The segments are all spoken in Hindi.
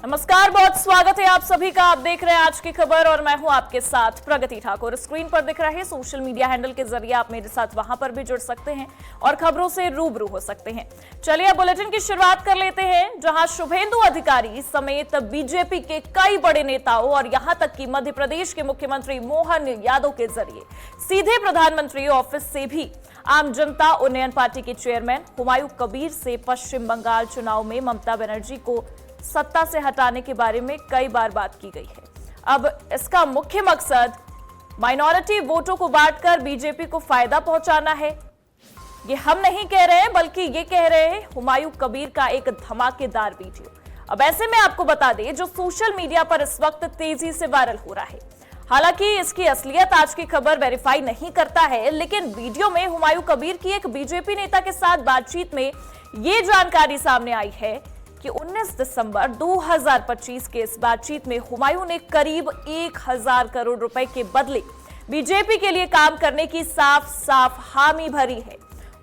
नमस्कार, बहुत स्वागत है आप सभी का। आप देख रहे हैं आज की खबर और मैं हूं आपके साथ प्रगति ठाकुर। स्क्रीन पर दिख रहे सोशल मीडिया हैंडल के जरिए आप मेरे साथ वहां पर भी जुड़ सकते हैं और खबरों से रूबरू हो सकते हैं। चलिए अब बुलेटिन की शुरुआत कर लेते हैं, जहां शुभेंदु अधिकारी समेत बीजेपी के कई बड़े नेताओं और यहां तक कि मध्य प्रदेश के मुख्यमंत्री मोहन यादव के जरिए सीधे प्रधानमंत्री ऑफिस से भी आम जनता उन्नयन पार्टी के चेयरमैन हुमायूं कबीर से पश्चिम बंगाल चुनाव में ममता बनर्जी को सत्ता से हटाने के बारे में कई बार बात की गई है। अब इसका मुख्य मकसद माइनॉरिटी वोटों को बांटकर बीजेपी को फायदा पहुंचाना है। ये हम नहीं कह रहे हैं, बल्कि ये कह रहे हैं हुमायूं कबीर का एक धमाकेदार वीडियो। अब ऐसे में आपको बता दें, जो सोशल मीडिया पर इस वक्त तेजी से वायरल हो रहा है, हालांकि इसकी असलियत आज की खबर वेरीफाई नहीं करता है, लेकिन वीडियो में हुमायूं कबीर की एक बीजेपी नेता के साथ बातचीत में ये जानकारी सामने आई है कि 19 दिसंबर 2025 के इस बातचीत में हुमायूं ने करीब 1000 करोड़ रुपए के बदले बीजेपी के लिए काम करने की साफ साफ हामी भरी है।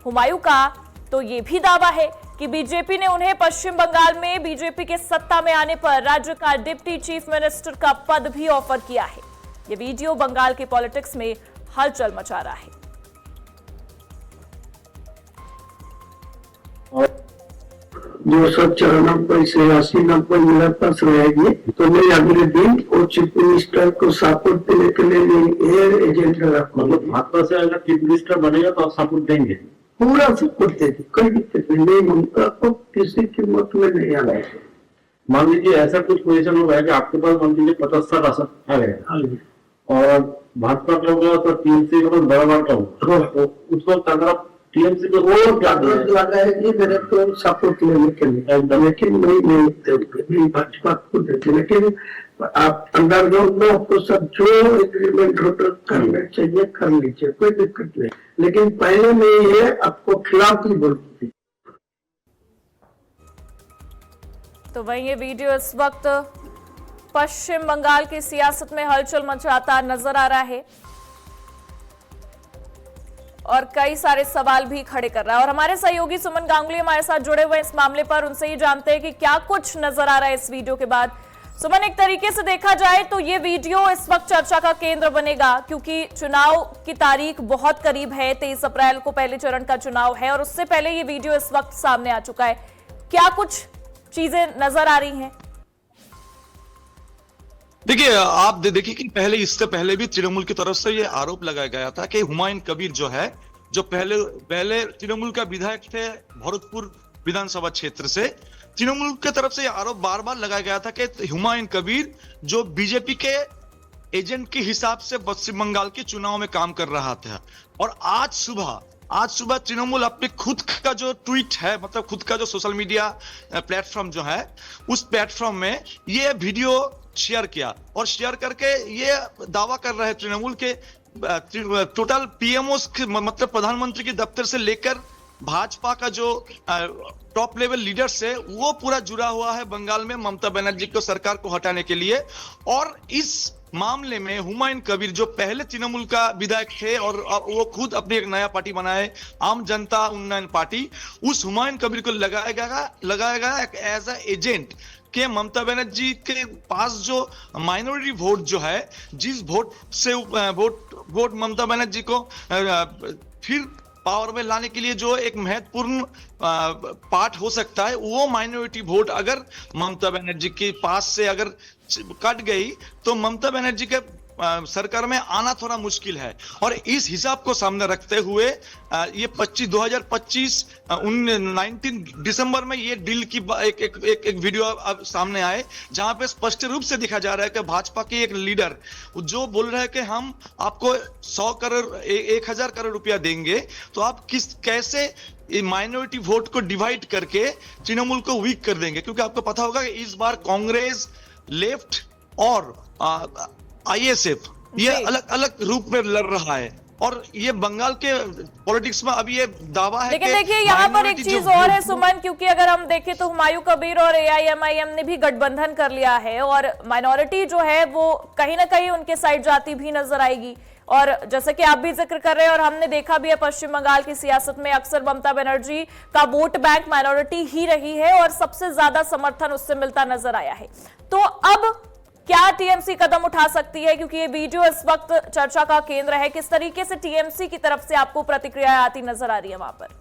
हुमायूं का तो ये भी दावा है कि बीजेपी ने उन्हें पश्चिम बंगाल में बीजेपी के सत्ता में आने पर राज्य का डिप्टी चीफ मिनिस्टर का पद भी ऑफर किया है। ये वीडियो बंगाल के पॉलिटिक्स में हलचल मचा रहा है। जो 194 से 80-90 मिनट पास रहेगी तो मैं अगले दिन और चीफ मिनिस्टर को सपोर्ट देने के लिए एयर एजेंडा रखूंगा। मतलब भाजपा से अगर चीफ मिनिस्टर बनेगा तो आप सपोर्ट देंगे? पूरा सपोर्ट देंगे, कोई दिक्कत नहीं। ममता को किसी कीमत में नहीं आना है। मान लीजिए ऐसा कुछ पोजीशन होगा कि आपके पास मान लीजिए 75 राशन आ गया और भाजपा का होगा तो टीएमसी का बराबर का होगा, तो उस वक्त अगर टीएमसी को लगा है कि मेरे को सपोर्ट लेने के लिए, लेकिन नहीं भाजपा को देते। लेकिन आप अंडरग्राउंड में आपको सब जो एग्रीमेंट करना चाहिए कर लीजिए, कोई दिक्कत नहीं। लेकिन पहले में ये आपको खिलाफ ही बोलती थी। तो वहीं ये वीडियो इस वक्त पश्चिम बंगाल की सियासत में हलचल मचाता नजर आ रहा है और कई सारे सवाल भी खड़े कर रहा है। और हमारे सहयोगी सुमन गांगुली हमारे साथ जुड़े हुए इस मामले पर, उनसे ही जानते हैं कि क्या कुछ नजर आ रहा है इस वीडियो के बाद। सुमन, एक तरीके से देखा जाए तो ये वीडियो इस वक्त चर्चा का केंद्र बनेगा, क्योंकि चुनाव की तारीख बहुत करीब है। 23 अप्रैल को पहले चरण का चुनाव है और उससे पहले ये वीडियो इस वक्त सामने आ चुका है। क्या कुछ चीजें नजर आ रही हैं? देखिए, आप देखिए कि इससे पहले भी तृणमूल की तरफ से ये आरोप लगाया गया था कि हुमायूं कबीर जो है, जो पहले तृणमूल का विधायक थे भरतपुर विधानसभा क्षेत्र से, तृणमूल की तरफ से ये आरोप बार बार लगाया गया था कि हुमायूं कबीर जो बीजेपी के एजेंट के हिसाब से पश्चिम बंगाल के चुनाव में काम कर रहा था। और आज सुबह तृणमूल अपने खुद का जो ट्वीट है, मतलब खुद का जो सोशल मीडिया प्लेटफॉर्म जो है, उस प्लेटफॉर्म में ये वीडियो शेयर किया और शेयर करके ये दावा कर रहे हैं तृणमूल के टोटल पीएमओ मतलब प्रधानमंत्री के दफ्तर से लेकर भाजपा का जो टॉप लेवल लीडर्स है, वो पूरा जुड़ा हुआ है बंगाल में ममता बनर्जी को सरकार को हटाने के लिए। और इस मामले में हुमायूं कबीर जो पहले तृणमूल का विधायक थे और वो खुद अपनी एक नया पार्टी बनाए, आम जनता उन्नयन पार्टी, उस हुमायूं कबीर को लगाया गया एज ए एजेंट कि ममता बनर्जी के पास जो माइनॉरिटी वोट जो है, जिस वोट से वोट ममता बनर्जी को फिर पावर में लाने के लिए जो एक महत्वपूर्ण पार्ट हो सकता है, वो माइनॉरिटी वोट अगर ममता बनर्जी के पास से अगर कट गई तो ममता बनर्जी के सरकार में आना थोड़ा मुश्किल है। और इस हिसाब को सामने रखते हुए ये 2025 19 दिसंबर में ये डील की एक वीडियो अब सामने आए, जहां पे स्पष्ट रूप से दिखा जा रहा है कि भाजपा के एक लीडर जो बोल रहे हैं कि हम आपको 100 करोड़ 1000 करोड़ रुपया देंगे, तो आप कैसे माइनॉरिटी वोट को डिवाइड करके तृणमूल को वीक कर देंगे। क्योंकि आपको पता होगा कि इस बार कांग्रेस, लेफ्ट और आईएसएफ ये अलग अलग रूप में लड़ रहा है और ये बंगाल के पॉलिटिक्स में अभी ये दावा है। लेकिन देखिए, यहाँ पर एक चीज और है सुमन, क्योंकि अगर हम देखें तो हुमायूं कबीर और एआईएमआईएम ने भी गठबंधन कर लिया है और माइनॉरिटी जो है वो कहीं ना कहीं उनके साइड जाती भी नजर आएगी। और जैसे कि आप भी जिक्र कर रहे हैं और हमने देखा भी है पश्चिम बंगाल की सियासत में अक्सर ममता बनर्जी का वोट बैंक माइनॉरिटी ही रही है और सबसे ज्यादा समर्थन उससे मिलता नजर आया है। तो अब क्या टीएमसी कदम उठा सकती है, क्योंकि ये वीडियो इस वक्त चर्चा का केंद्र है। किस तरीके से टीएमसी की तरफ से आपको प्रतिक्रिया आती नजर आ रही है वहां पर?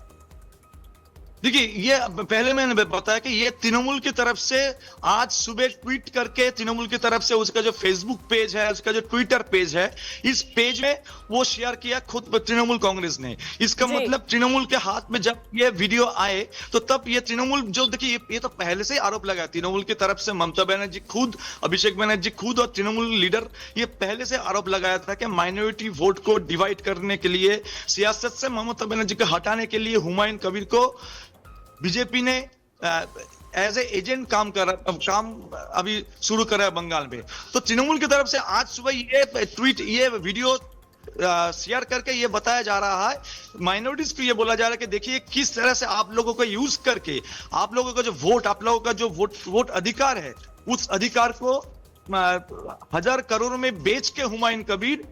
देखिए, ये पहले मैंने बताया कि ये तृणमूल की तरफ से आज सुबह ट्वीट करके तृणमूल की तरफ से उसका जो फेसबुक पेज है, उसका जो ट्विटर पेज है, इस पेज में वो शेयर किया खुद तृणमूल कांग्रेस ने। इसका मतलब तृणमूल के हाथ में जब ये वीडियो आए तो तब ये तृणमूल जो देखिए ये तो पहले से आरोप लगा तृणमूल की तरफ से, ममता बनर्जी खुद, अभिषेक बनर्जी खुद और तृणमूल लीडर ये पहले से आरोप लगाया था कि माइनॉरिटी वोट को डिवाइड करने के लिए, सियासत से ममता बनर्जी को हटाने के लिए हुमायूं कबीर को बीजेपी ने एज ए एजेंट काम अभी शुरू करा है बंगाल में। तो तृणमूल की तरफ से आज सुबह ये वीडियो शेयर करके ये बताया जा रहा है, माइनॉरिटीज को ये बोला जा रहा है कि देखिए किस तरह से आप लोगों को यूज करके आप लोगों का जो वोट, आप लोगों का जो वोट अधिकार है, उस अधिकार को 1000 करोड़ में बेच के हुमायूं कबीर,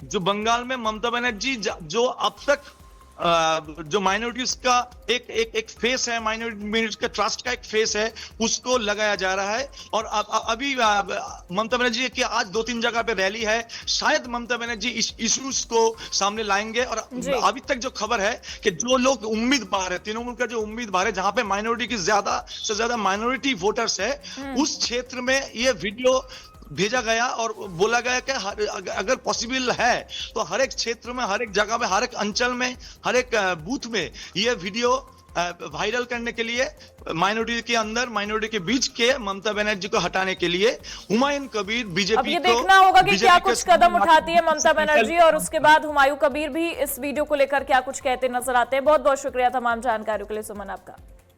जो बंगाल में ममता बनर्जी जो अब तक जो माइनॉरिटीज का एक फेस है, माइनॉरिटी का ट्रस्ट का एक फेस है, उसको लगाया जा रहा है। और अभी ममता बनर्जी की आज 2-3 जगह पे रैली है, शायद ममता बनर्जी इस इश्यूज को सामने लाएंगे। और अभी तक जो खबर है कि जो लोग उम्मीदवार है, तृणमूल का जो उम्मीदवार है, जहां पे माइनॉरिटी की ज्यादा से ज्यादा माइनॉरिटी वोटर्स है, उस क्षेत्र में ये वीडियो भेजा गया और बोला गया कि अगर पॉसिबल है तो हर एक क्षेत्र में, हर एक जगह में, हर एक अंचल में, हर एक बूथ में ये वीडियो वायरल करने के लिए, माइनॉरिटी के अंदर, माइनॉरिटी के बीच के ममता बनर्जी को हटाने के लिए हुमायूं कबीर बीजेपी अब ये देखना होगा कि क्या कुछ कदम उठाती है ममता बनर्जी और उसके बाद हुमायूं कबीर भी इस वीडियो को लेकर क्या कुछ कहते नजर आते हैं। बहुत बहुत शुक्रिया तमाम जानकारियों के लिए सुमन आपका।